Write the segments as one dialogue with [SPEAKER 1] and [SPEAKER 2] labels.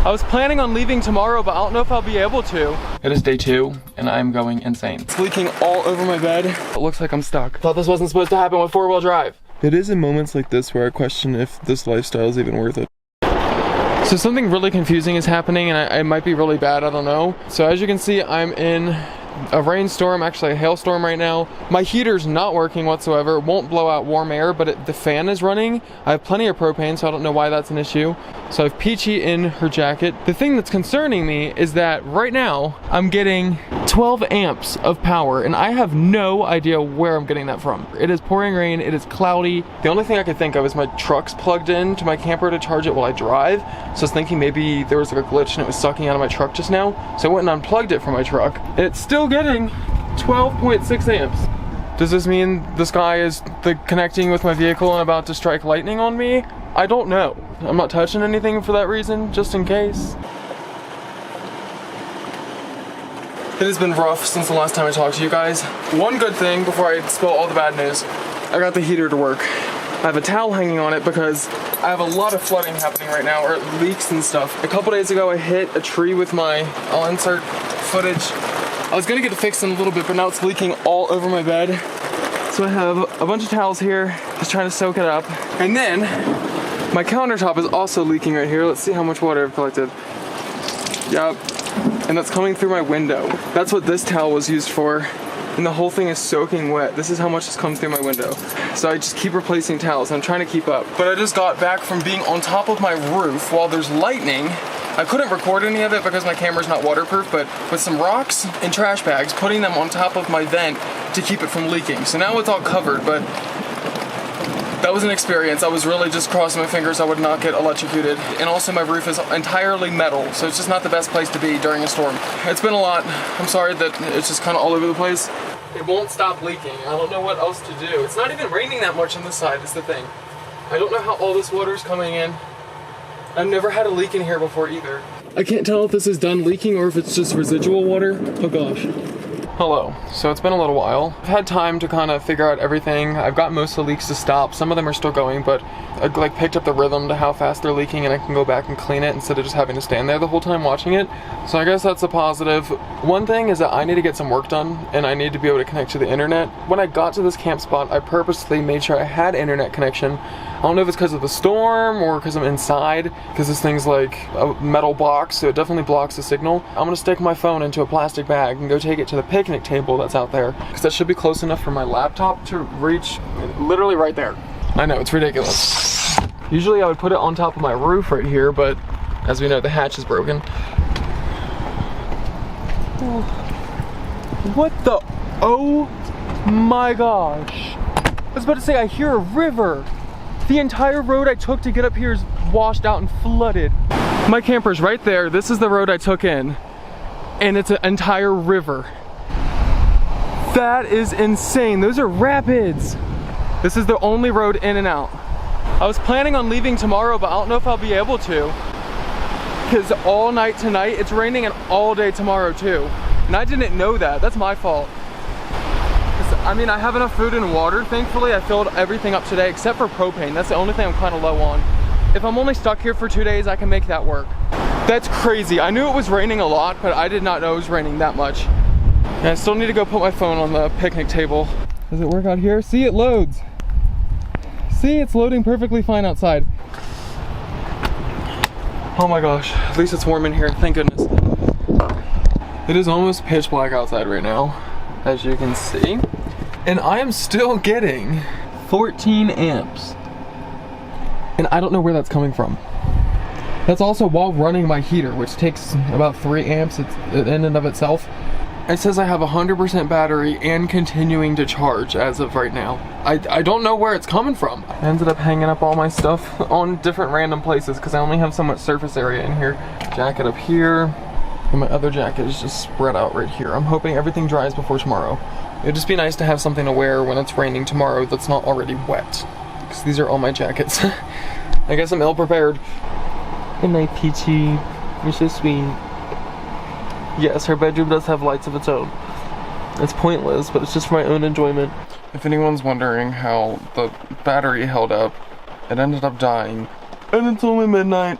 [SPEAKER 1] I was planning on leaving tomorrow, but I don't know if I'll be able to. It is day 2, and I'm going insane. It's leaking all over my bed. It looks like I'm stuck. Thought this wasn't supposed to happen with 4-wheel drive.
[SPEAKER 2] It is in moments like this where I question if this lifestyle is even worth it.
[SPEAKER 1] So something really confusing is happening, and it might be really bad, I don't know. So as you can see, I'm in a rainstorm, actually a hailstorm right now. My heater's not working whatsoever. It won't blow out warm air, but the fan is running. I have plenty of propane, so I don't know why that's an issue. So I have Peachy in her jacket. The thing that's concerning me is that right now I'm getting 12 amps of power, and I have no idea where I'm getting that from. It is pouring rain, it is cloudy. The only thing I could think of is my truck's plugged in to my camper to charge it while I drive. So I was thinking maybe there was like a glitch and it was sucking out of my truck just now. So I went and unplugged it from my truck, and it's still getting 12.6 amps. Does this mean the sky is connecting with my vehicle and about to strike lightning on me? I don't know. I'm not touching anything for that reason, just in case. It has been rough since the last time I talked to you guys. One good thing before I spill all the bad news, I got the heater to work. I have a towel hanging on it because I have a lot of flooding happening right now, or leaks and stuff. A couple days ago I hit a tree with I'll insert footage. I was gonna get it fixed in a little bit, but now it's leaking all over my bed. So I have a bunch of towels here, just trying to soak it up. And then, my countertop is also leaking right here. Let's see how much water I've collected. Yep, and that's coming through my window. That's what this towel was used for. And the whole thing is soaking wet. This is how much has come through my window. So I just keep replacing towels. I'm trying to keep up. But I just got back from being on top of my roof while there's lightning. I couldn't record any of it because my camera's not waterproof, but with some rocks and trash bags, putting them on top of my vent to keep it from leaking. So now it's all covered, but that was an experience. I was really just crossing my fingers I would not get electrocuted. And also my roof is entirely metal, so it's just not the best place to be during a storm. It's been a lot. I'm sorry that it's just kind of all over the place. It won't stop leaking. I don't know what else to do. It's not even raining that much on this side, is the thing. I don't know how all this water's coming in. I've never had a leak in here before either. I can't tell if this is done leaking or if it's just residual water. Oh gosh. Hello. So it's been a little while. I've had time to kind of figure out everything. I've got most of the leaks to stop. Some of them are still going, but I like picked up the rhythm to how fast they're leaking, and I can go back and clean it instead of just having to stand there the whole time watching it. So I guess that's a positive. One thing is that I need to get some work done, and I need to be able to connect to the internet. When I got to this camp spot, I purposely made sure I had internet connection. I don't know if it's because of the storm or because I'm inside, because this thing's like a metal box, so it definitely blocks the signal. I'm gonna stick my phone into a plastic bag and go take it to the picnic table that's out there, because that should be close enough for my laptop to reach literally right there. I know, it's ridiculous. Usually I would put it on top of my roof right here, but as we know, the hatch is broken. What the? Oh my gosh. I was about to say, I hear a river. The entire road I took to get up here is washed out and flooded. My camper's right there. This is the road I took in, and it's an entire river. That is insane. Those are rapids. This is the only road in and out. I was planning on leaving tomorrow, but I don't know if I'll be able to, because all night tonight it's raining, and all day tomorrow too. And I didn't know that. That's my fault. I mean, I have enough food and water, thankfully. I filled everything up today except for propane. That's the only thing I'm kind of low on. If I'm only stuck here for 2 days, I can make that work. That's crazy. I knew it was raining a lot, but I did not know it was raining that much. And I still need to go put my phone on the picnic table. Does it work out here? See, it loads. See, it's loading perfectly fine outside. Oh my gosh, at least it's warm in here, thank goodness. It is almost pitch black outside right now, as you can see. And I am still getting 14 amps. And I don't know where that's coming from. That's also while running my heater, which takes about 3 amps in and of itself. It says I have 100% battery and continuing to charge as of right now. I don't know where it's coming from. I ended up hanging up all my stuff on different random places because I only have so much surface area in here. Jacket up here, and my other jacket is just spread out right here. I'm hoping everything dries before tomorrow. It'd just be nice to have something to wear when it's raining tomorrow that's not already wet, because these are all my jackets. I guess I'm ill prepared. Good night, Peachy. You're so sweet. Yes, her bedroom does have lights of its own. It's pointless, but it's just for my own enjoyment. If anyone's wondering how the battery held up, it ended up dying. And it's only midnight.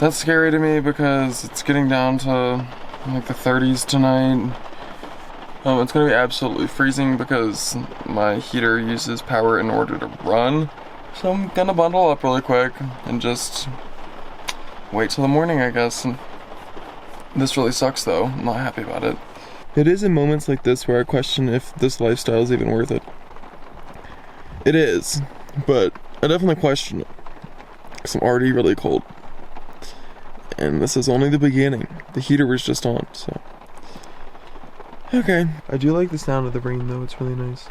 [SPEAKER 1] That's scary to me because it's getting down to like the 30s tonight. It's gonna be absolutely freezing because my heater uses power in order to run. So I'm gonna bundle up really quick and just wait till the morning, I guess. And this really sucks though. I'm not happy about it.
[SPEAKER 2] It is in moments like this where I question if this lifestyle is even worth it. It is, but I definitely question it because I'm already really cold. And this is only the beginning. The heater was just on, so. Okay. I do like the sound of the rain though, it's really nice.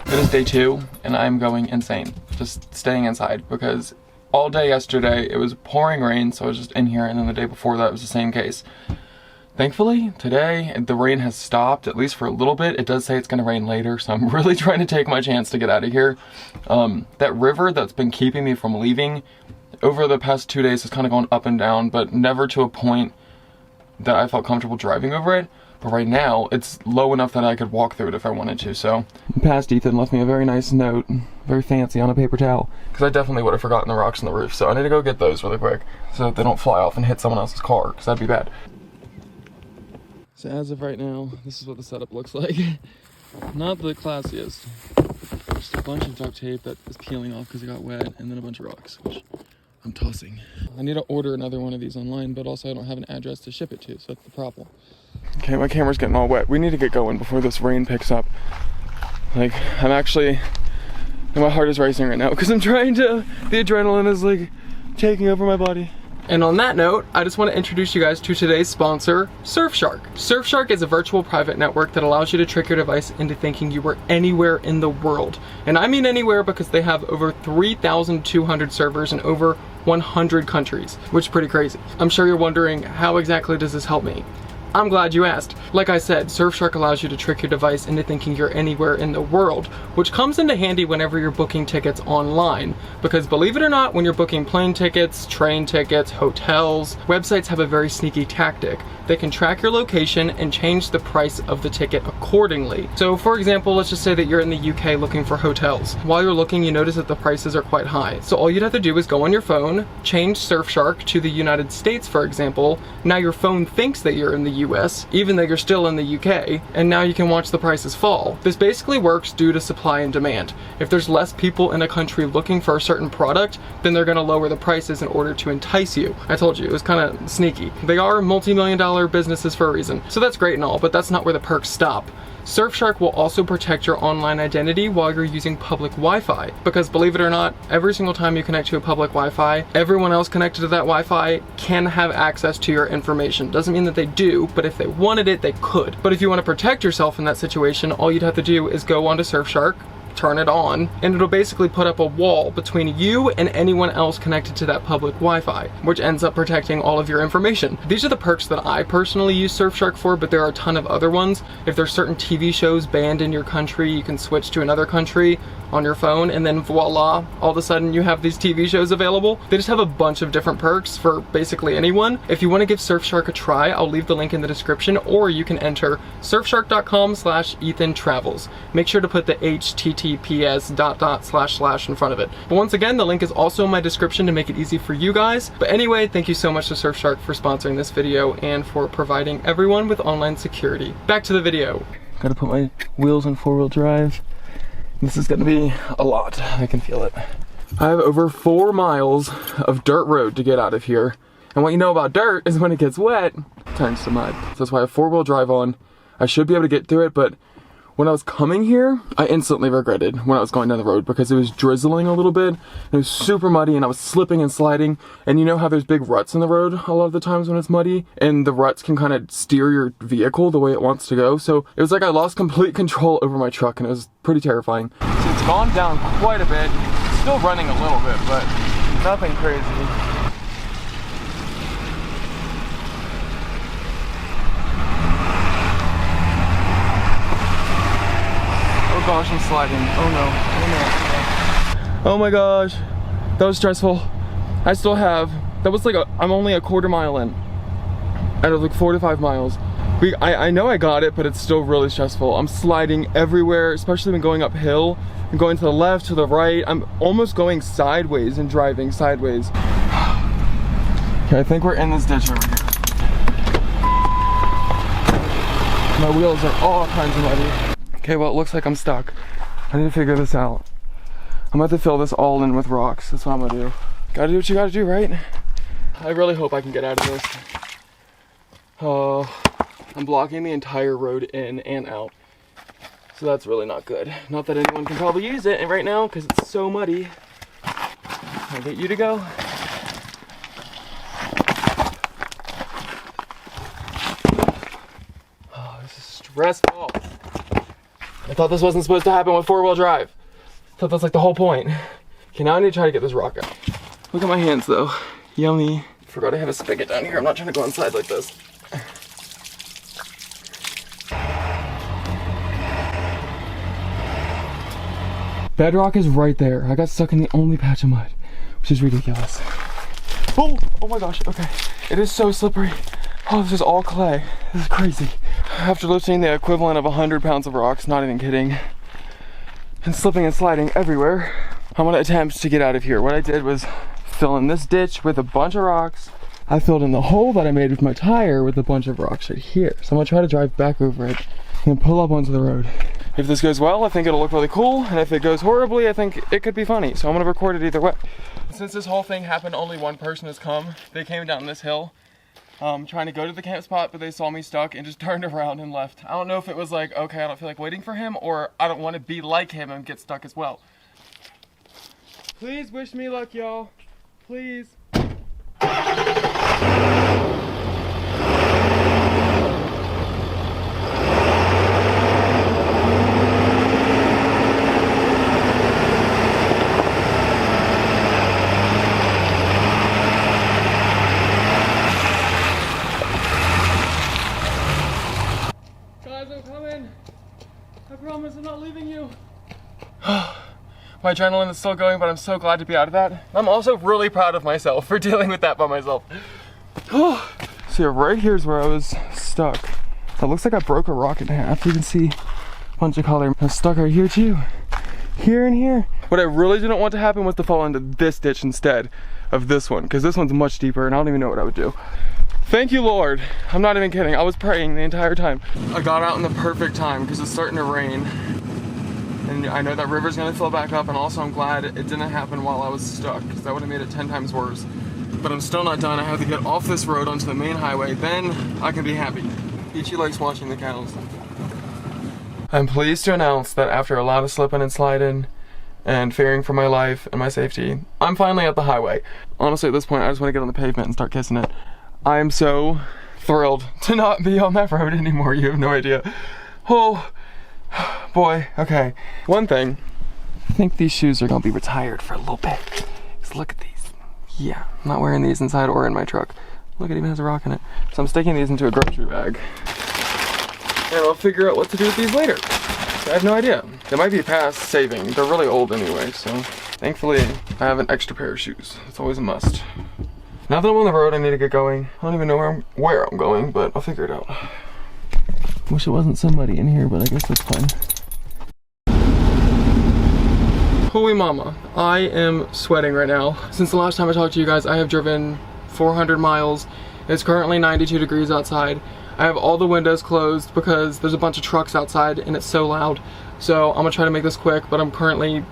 [SPEAKER 1] It is day 2 and I'm going insane. Just staying inside because all day yesterday it was pouring rain, so I was just in here, and then the day before that was the same case. Thankfully, today the rain has stopped, at least for a little bit. It does say it's gonna rain later, so I'm really trying to take my chance to get out of here. That river that's been keeping me from leaving over the past 2 days has kind of gone up and down, but never to a point that I felt comfortable driving over it. But right now, it's low enough that I could walk through it if I wanted to, so. Past Ethan left me a very nice note, very fancy, on a paper towel. Because I definitely would have forgotten the rocks on the roof, so I need to go get those really quick so that they don't fly off and hit someone else's car, because that'd be bad. So as of right now, this is what the setup looks like. Not the classiest. Just a bunch of duct tape that is peeling off because it got wet, and then a bunch of rocks, which I'm tossing. I need to order another one of these online, but also I don't have an address to ship it to, so that's the problem. Okay, my camera's getting all wet. We need to get going before this rain picks up. Like, I'm actually, my heart is racing right now because I'm trying to, the adrenaline is like taking over my body. And on that note, I just want to introduce you guys to today's sponsor, Surfshark. Surfshark is a virtual private network that allows you to trick your device into thinking you were anywhere in the world. And I mean anywhere because they have over 3,200 servers in over 100 countries, which is pretty crazy. I'm sure you're wondering, how exactly does this help me? I'm glad you asked. Like I said, Surfshark allows you to trick your device into thinking you're anywhere in the world, which comes into handy whenever you're booking tickets online. Because believe it or not, when you're booking plane tickets, train tickets, hotels, websites have a very sneaky tactic. They can track your location and change the price of the ticket accordingly. So for example, let's just say that you're in the UK looking for hotels. While you're looking, you notice that the prices are quite high. So all you'd have to do is go on your phone, change Surfshark to the United States, for example. Now your phone thinks that you're in the US, even though you're still in the UK, and now you can watch the prices fall. This basically works due to supply and demand. If there's less people in a country looking for a certain product, then they're gonna lower the prices in order to entice you. I told you, it was kind of sneaky. They are multi-million-dollar businesses for a reason, so that's great and all, but that's not where the perks stop. Surfshark will also protect your online identity while you're using public Wi-Fi, because believe it or not, every single time you connect to a public Wi-Fi, everyone else connected to that Wi-Fi can have access to your information. Doesn't mean that they do, but if they wanted it, they could. But if you want to protect yourself in that situation, all you'd have to do is go onto Surfshark, turn it on, and it'll basically put up a wall between you and anyone else connected to that public Wi-Fi, which ends up protecting all of your information. These are the perks that I personally use Surfshark for, but there are a ton of other ones. If there's certain TV shows banned in your country, you can switch to another country on your phone, and then voila, all of a sudden you have these TV shows available. They just have a bunch of different perks for basically anyone. If you want to give Surfshark a try, I'll leave the link in the description, or you can enter surfshark.com/EthanTravels. Make sure to put the HTTPS // in front of it. But once again, the link is also in my description to make it easy for you guys. But anyway, thank you so much to Surfshark for sponsoring this video and for providing everyone with online security. Back to the video. Gotta put my wheels in 4-wheel drive. This is gonna be a lot. I can feel it. I have over 4 miles of dirt road to get out of here. And what you know about dirt is when it gets wet, it turns to mud. So that's why I have 4-wheel drive on. I should be able to get through it, but when I was coming here, I instantly regretted when I was going down the road because it was drizzling a little bit. It was super muddy and I was slipping and sliding. And you know how there's big ruts in the road a lot of the times when it's muddy? And the ruts can kind of steer your vehicle the way it wants to go. So it was like I lost complete control over my truck and it was pretty terrifying. So it's gone down quite a bit. It's still running a little bit, but nothing crazy. Oh gosh, I'm sliding. Oh no, oh no, oh no. Oh my gosh, that was stressful. I still have, that was like I'm only a 1/4 mile in out of like 4 to 5 miles. I know I got it, but it's still really stressful. I'm sliding everywhere, especially when going uphill. I'm going to the left, to the right. I'm almost going sideways and driving sideways. Okay, I think we're in this ditch over here. My wheels are all kinds of muddy. Okay, well, it looks like I'm stuck. I need to figure this out. I'm about to fill this all in with rocks. That's what I'm gonna do. Gotta do what you gotta do, right? I really hope I can get out of this. Oh, I'm blocking the entire road in and out. So that's really not good. Not that anyone can probably use it right now because it's so muddy. Can I get you to go? Oh, this is stressful. I thought this wasn't supposed to happen with four-wheel drive. I thought that's like the whole point. Okay, now I need to try to get this rock out. Look at my hands though. Yummy. Forgot I have a spigot down here. I'm not trying to go inside like this. Bedrock is right there. I got stuck in the only patch of mud, which is ridiculous. Oh my gosh, okay. It is so slippery. Oh, this is all clay. This is crazy. After lifting the equivalent of 100 pounds of rocks, not even kidding, and slipping and sliding everywhere, I'm gonna attempt to get out of here. What I did was fill in this ditch with a bunch of rocks. I filled in the hole that I made with my tire with a bunch of rocks right here. So I'm gonna try to drive back over it and pull up onto the road. If this goes well, I think it'll look really cool, and if it goes horribly, I think it could be funny, so I'm gonna record it either way. Since this whole thing happened, only one person has come. They came down this hill, trying to go to the camp spot, but they saw me stuck and just turned around and left. I don't know if it was like, okay, I don't feel like waiting for him, or I don't want to be like him and get stuck as well. Please wish me luck, y'all. Please. I promise I'm not leaving you. My adrenaline is still going, but I'm so glad to be out of that. I'm also really proud of myself for dealing with that by myself. So yeah, right here's where I was stuck. It looks like I broke a rock in half. You can see a bunch of color. I was stuck right here too. Here and here. What I really didn't want to happen was to fall into this ditch instead of this one, because this one's much deeper and I don't even know what I would do. Thank you, Lord. I'm not even kidding. I was praying the entire time. I got out in the perfect time because it's starting to rain. And I know that river's gonna fill back up, and also I'm glad it didn't happen while I was stuck, because that would have made it 10 times worse. But I'm still not done. I have to get off this road onto the main highway, then I can be happy. Peachy likes watching the cows. I'm pleased to announce that after a lot of slipping and sliding and fearing for my life and my safety, I'm finally at the highway. Honestly, at this point, I just want to get on the pavement and start kissing it. I am so thrilled to not be on that road anymore. You have no idea. Oh, boy. Okay. One thing, I think these shoes are gonna be retired for a little bit. Just look at these. Yeah, I'm not wearing these inside or in my truck. Look, it even has a rock in it. So I'm sticking these into a grocery bag. And I'll figure out what to do with these later. I have no idea. They might be past saving. They're really old anyway, so thankfully I have an extra pair of shoes. It's always a must. Now that I'm on the road, I need to get going. I don't even know where I'm going, but I'll figure it out. Wish it wasn't so muddy in here, but I guess that's fine. Holy mama, I am sweating right now. Since the last time I talked to you guys, I have driven 400 miles. It's currently 92 degrees outside. I have all the windows closed because there's a bunch of trucks outside and it's so loud. So I'm gonna try to make this quick, but I'm currently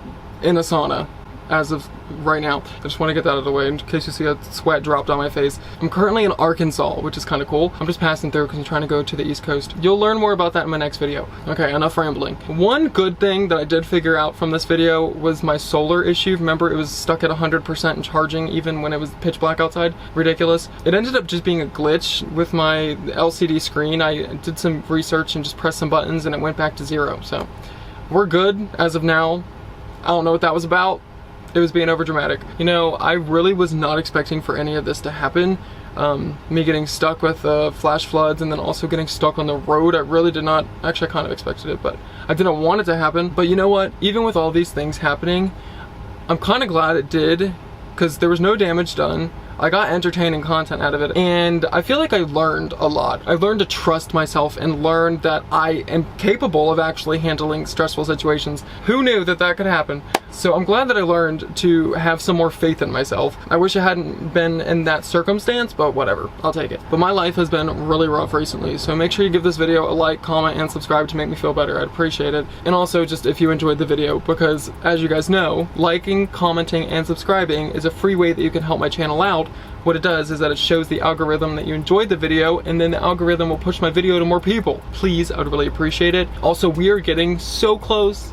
[SPEAKER 1] in a sauna as of right now. I just want to get that out of the way in case you see a sweat dropped on my face. I'm currently in Arkansas, which is kind of cool. I'm just passing through because I'm trying to go to the East Coast. You'll learn more about that in my next video. Okay, enough rambling. One good thing that I did figure out from this video was my solar issue. Remember, it was stuck at 100% and charging even when it was pitch black outside. Ridiculous. It ended up just being a glitch with my LCD screen. I did some research and just pressed some buttons and it went back to 0. So we're good as of now. I don't know what that was about. It was being over dramatic. You know, I really was not expecting for any of this to happen. Me getting stuck with flash floods and then also getting stuck on the road. I really did not, actually I kind of expected it, but I didn't want it to happen. But you know what? Even with all these things happening, I'm kind of glad it did because there was no damage done. I got entertaining content out of it, and I feel like I learned a lot. I learned to trust myself and learned that I am capable of actually handling stressful situations. Who knew that that could happen? So I'm glad that I learned to have some more faith in myself. I wish I hadn't been in that circumstance, but whatever, I'll take it. But my life has been really rough recently, so make sure you give this video a like, comment, and subscribe to make me feel better. I'd appreciate it. And also just if you enjoyed the video, because as you guys know, liking, commenting, and subscribing is a free way that you can help my channel out. What it does is that it shows the algorithm that you enjoyed the video, and then the algorithm will push my video to more people. Please, I would really appreciate it. Also, we are getting so close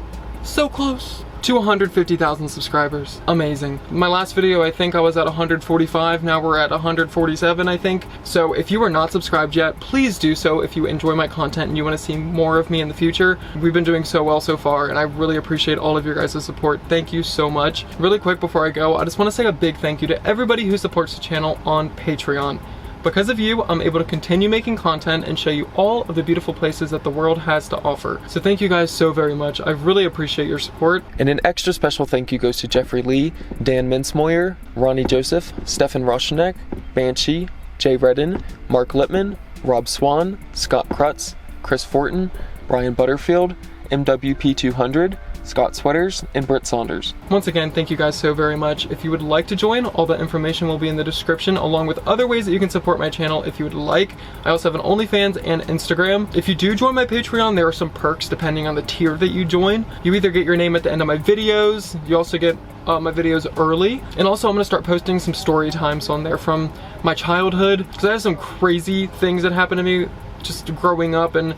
[SPEAKER 1] to 150,000 subscribers. Amazing. My last video, I think I was at 145. Now we're at 147, I think. So if you are not subscribed yet, please do so if you enjoy my content and you want to see more of me in the future. We've been doing so well so far, and I really appreciate all of your guys' support. Thank you so much. Really quick before I go, I just want to say a big thank you to everybody who supports the channel on Patreon. Because of you, I'm able to continue making content and show you all of the beautiful places that the world has to offer. So thank you guys so very much. I really appreciate your support. And an extra special thank you goes to Jeffrey Lee, Dan Minsmoyer, Ronnie Joseph, Stefan Roshanek, Banshee, Jay Redden, Mark Lippman, Rob Swan, Scott Krutz, Chris Fortin, Brian Butterfield, MWP200, Scott Sweaters, and Britt Saunders. Once again, thank you guys so very much. If you would like to join, all the information will be in the description, along with other ways that you can support my channel if you would like. I also have an OnlyFans and Instagram. If you do join my Patreon, there are some perks depending on the tier that you join. You either get your name at the end of my videos, you also get my videos early, and also I'm gonna start posting some story times on there from my childhood, because I have some crazy things that happened to me just growing up, and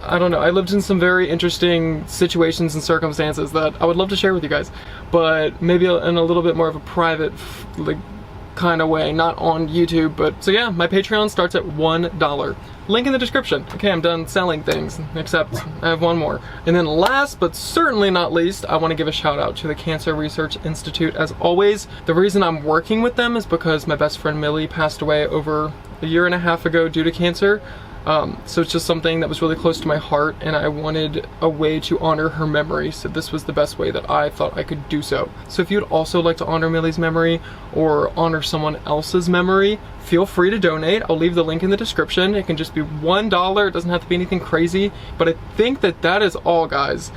[SPEAKER 1] I don't know, I lived in some very interesting situations and circumstances that I would love to share with you guys, but maybe in a little bit more of a private, like, kind of way, not on YouTube. But so yeah, my Patreon starts at $1. Link in the description. Okay, I'm done selling things, except I have one more. And then last but certainly not least, I want to give a shout out to the Cancer Research Institute. As always, the reason I'm working with them is because my best friend Millie passed away over a year and a half ago due to cancer. So it's just something that was really close to my heart, and I wanted a way to honor her memory, so this was the best way that I thought I could do so. So if you'd also like to honor Millie's memory or honor someone else's memory, feel free to donate. I'll leave the link in the description. It can just be $1. It doesn't have to be anything crazy, but I think that that is all, guys.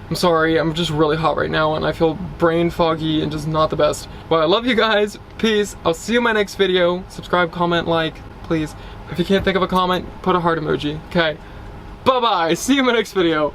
[SPEAKER 1] I'm sorry, I'm just really hot right now and I feel brain foggy and just not the best. Well, I love you guys. Peace. I'll see you in my next video. Subscribe, comment, like, please. If you can't think of a comment, put a heart emoji. Okay. Bye-bye. See you in my next video.